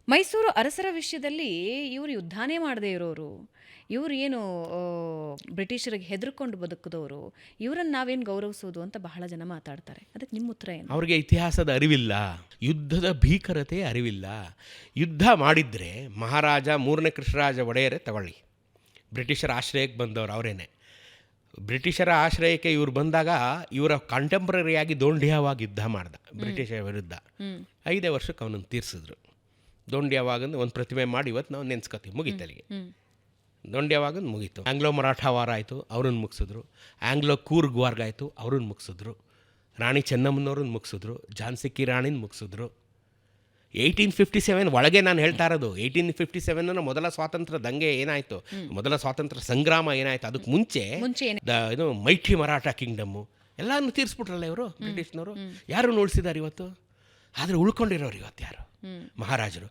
ಮೈಸೂರು ಅರಸರ ವಿಷಯದಲ್ಲಿ ಇವರು ಯುದ್ಧನೇ ಮಾಡದೇ ಇರೋರು, ಇವರು ಏನು ಬ್ರಿಟಿಷರಿಗೆ ಹೆದರ್ಕೊಂಡು ಬದುಕಿದವರು, ಇವರನ್ನು ನಾವೇನು ಗೌರವಿಸೋದು ಅಂತ ಬಹಳ ಜನ ಮಾತಾಡ್ತಾರೆ. ಅದಕ್ಕೆ ನಿಮ್ಮ ಉತ್ತರ ಏನು? ಅವ್ರಿಗೆ ಇತಿಹಾಸದ ಅರಿವಿಲ್ಲ, ಯುದ್ಧದ ಭೀಕರತೆ ಅರಿವಿಲ್ಲ. ಯುದ್ಧ ಮಾಡಿದರೆ ಮಹಾರಾಜ 3ನೇ ಕೃಷ್ಣರಾಜ ಒಡೆಯರೇ ತಗೊಳ್ಳಿ, ಬ್ರಿಟಿಷರ ಆಶ್ರಯಕ್ಕೆ ಬಂದವರು ಅವರೇನೆ. ಬ್ರಿಟಿಷರ ಆಶ್ರಯಕ್ಕೆ ಇವ್ರು ಬಂದಾಗ ಇವರ ಕಾಂಟೆಂಪ್ರರಿಯಾಗಿ ದೋಂಡಿಯಾವಾಗಿ ಯುದ್ಧ ಮಾಡ್ದ ಬ್ರಿಟಿಷರ ವಿರುದ್ಧ. 5 ವರ್ಷಕ್ಕೆ ಅವನನ್ನು ತೀರಿಸಿದ್ರು. ದೋಂಡಿಯಾವಾಗಂದು ಒಂದು ಪ್ರತಿಮೆ ಮಾಡಿ ಇವತ್ತು ನಾವು ನೆನೆಸ್ಕೊತೀವಿ, ಮುಗೀತು ಅಲ್ಲಿಗೆ. ದೊಂಡ್ಯವಾಗಂದು ಮುಗೀತು. ಆಂಗ್ಲೋ ಮರಾಠ ವಾರ ಆಯಿತು, ಅವ್ರನ್ನ ಮುಗಿಸಿದ್ರು. ಆಂಗ್ಲೋ ಕೂರ್ಗ್ ವಾರ್ಗ್ ಆಯಿತು, ಅವ್ರನ್ನ ಮುಗಿಸಿದ್ರು. ರಾಣಿ ಚೆನ್ನಮ್ಮನವ್ರನ್ನ ಮುಗಿಸಿದ್ರು. ಝಾನ್ಸಿ ಕಿ ರಾಣಿನ ಮುಗಿಸಿದ್ರು. 1857 ಒಳಗೆ ನಾನು ಹೇಳ್ತಾ ಇರೋದು. 1857 ಮೊದಲ ಸ್ವಾತಂತ್ರ್ಯ ದಂಗೆ ಏನಾಯಿತು, ಮೊದಲ ಸ್ವಾತಂತ್ರ್ಯ ಸಂಗ್ರಾಮ ಏನಾಯಿತು, ಅದಕ್ಕೆ ಮುಂಚೆ ಇದು ಮೈಠಿ ಮರಾಠ ಕಿಂಗ್ಡಮ್ಮು ಎಲ್ಲನೂ ತೀರಿಸ್ಬಿಟ್ರಲ್ಲ ಇವರು ಬ್ರಿಟಿಷ್ನವರು. ಯಾರು ಉಳಿಸಿದ್ದಾರೆ ಇವತ್ತು? ಆದರೆ ಉಳ್ಕೊಂಡಿರೋರು ಇವತ್ತು ಯಾರು? ಮಹಾರಾಜರು.